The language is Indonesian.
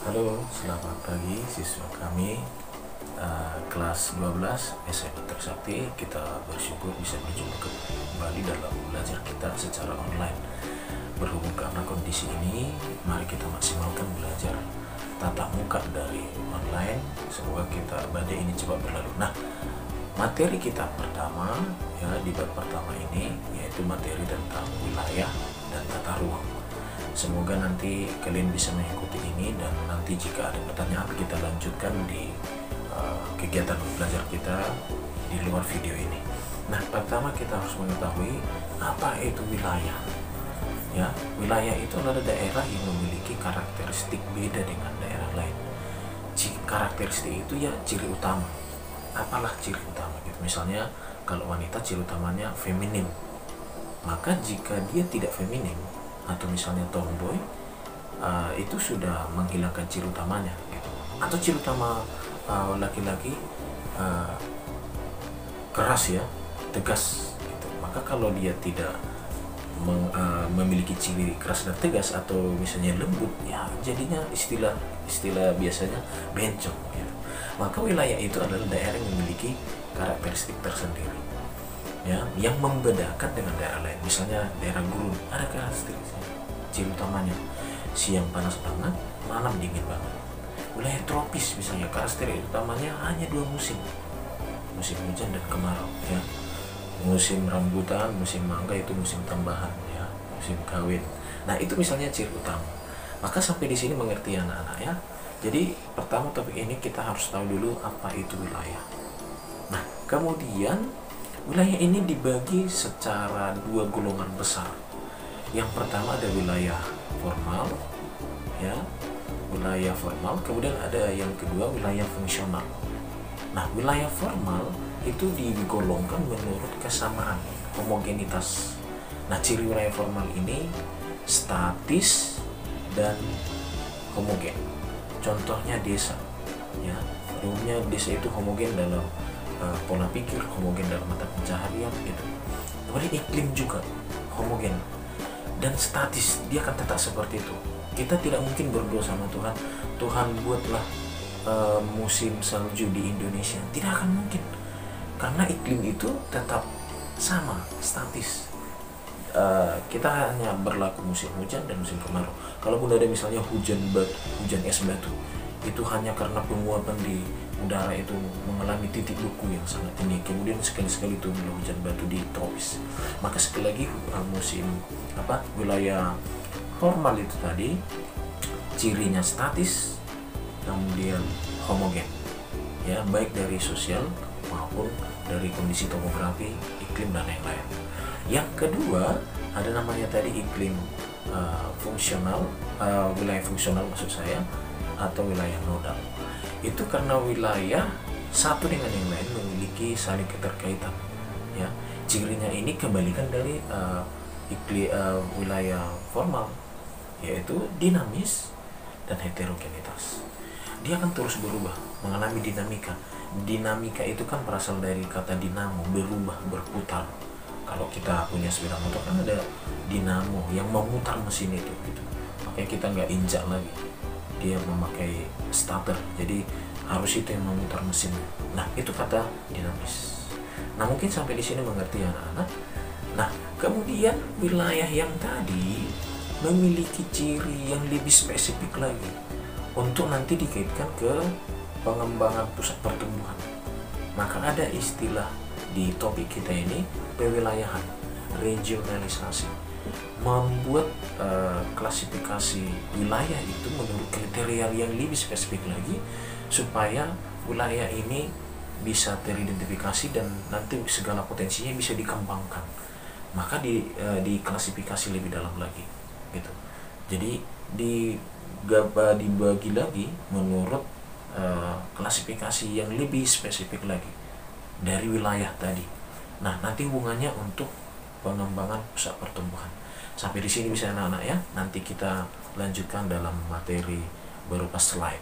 Halo, selamat pagi siswa kami kelas 12 SMA Trisakti. Kita bersyukur bisa berjumpa kembali dalam belajar kita secara online. Berhubung karena kondisi ini, mari kita maksimalkan belajar tatap muka dari online. Semoga badai ini cepat berlalu. Nah, materi kita pertama di bab pertama ini yaitu materi tentang wilayah dan tata ruang. Semoga nanti kalian bisa mengikuti ini, dan nanti jika ada pertanyaan kita lanjutkan di kegiatan belajar kita di luar video ini. Nah, pertama kita harus mengetahui apa itu wilayah. Ya, wilayah itu adalah daerah yang memiliki karakteristik beda dengan daerah lain. Karakteristik itu ya ciri utama. Apalah ciri utama gitu. Misalnya kalau wanita ciri utamanya feminim. Maka jika dia tidak feminim atau misalnya tomboy, itu sudah menghilangkan ciri utamanya gitu. Atau ciri utama laki-laki keras ya, tegas gitu. Maka kalau dia tidak memiliki ciri keras dan tegas, atau misalnya lembut, ya jadinya istilah biasanya bencong gitu. Maka wilayah itu adalah daerah yang memiliki karakteristik tersendiri ya, yang membedakan dengan daerah lain. Misalnya daerah gurun ada karakteristik ciri utamanya siang panas banget, malam dingin banget. Wilayah tropis misalnya karakteristik utamanya hanya dua musim hujan dan kemarau ya. Musim rambutan, musim mangga itu musim tambahan ya, musim kawin. Nah, itu misalnya ciri utama. Maka sampai di sini mengerti anak-anak ya. Jadi pertama topik ini kita harus tahu dulu apa itu wilayah. Nah, kemudian wilayah ini dibagi secara dua golongan besar. Yang pertama ada wilayah formal, ya, wilayah formal. Kemudian ada yang kedua wilayah fungsional. Nah, wilayah formal itu digolongkan menurut kesamaan, homogenitas. Nah, ciri wilayah formal ini statis dan homogen. Contohnya desa, ya. Umumnya desa itu homogen dalam pola pikir, homogen dalam mata pencaharian gitu. Kemudian iklim juga homogen dan statis, dia akan tetap seperti itu. Kita tidak mungkin berdoa sama Tuhan, Tuhan buatlah musim salju di Indonesia. Tidak akan mungkin, karena iklim itu tetap sama, statis. Kita hanya berlaku musim hujan dan musim kemarau. Kalaupun ada misalnya hujan es batu, itu hanya karena penguapan di udara itu mengalami titik beku yang sangat tinggi. Kemudian sekali-sekali itu hujan batu di tropis. Maka sekali lagi wilayah formal itu tadi cirinya statis, kemudian homogen ya, baik dari sosial maupun dari kondisi topografi, iklim dan lain-lain. Yang kedua ada namanya tadi iklim fungsional, wilayah fungsional maksud saya, atau wilayah nodal. Itu karena wilayah satu dengan yang lain memiliki saling keterkaitan ya. Cirinya ini kebalikan dari wilayah formal, yaitu dinamis dan heterogenitas. Dia akan terus berubah, mengalami dinamika. Dinamika itu kan berasal dari kata dinamo, berubah, berputar. Kalau kita punya sepeda motor kan ada dinamo yang memutar mesin itu gitu. Makanya kita nggak injak lagi, dia memakai starter, jadi harus itu yang memutar mesin. Nah, itu kata dinamis. Nah, mungkin sampai di sini mengerti anak-anak. Nah, kemudian wilayah yang tadi memiliki ciri yang lebih spesifik lagi untuk nanti dikaitkan ke pengembangan pusat pertumbuhan. Maka ada istilah di topik kita ini, pewilayahan, regionalisasi, membuat klasifikasi wilayah itu menurut kriteria yang lebih spesifik lagi, supaya wilayah ini bisa teridentifikasi dan nanti segala potensinya bisa dikembangkan. Maka diklasifikasi lebih dalam lagi gitu. Jadi dibagi lagi menurut klasifikasi yang lebih spesifik lagi dari wilayah tadi. Nah, nanti hubungannya untuk pengembangan pusat pertumbuhan. Sampai di sini bisa anak-anak ya. Nanti kita lanjutkan dalam materi berupa slide.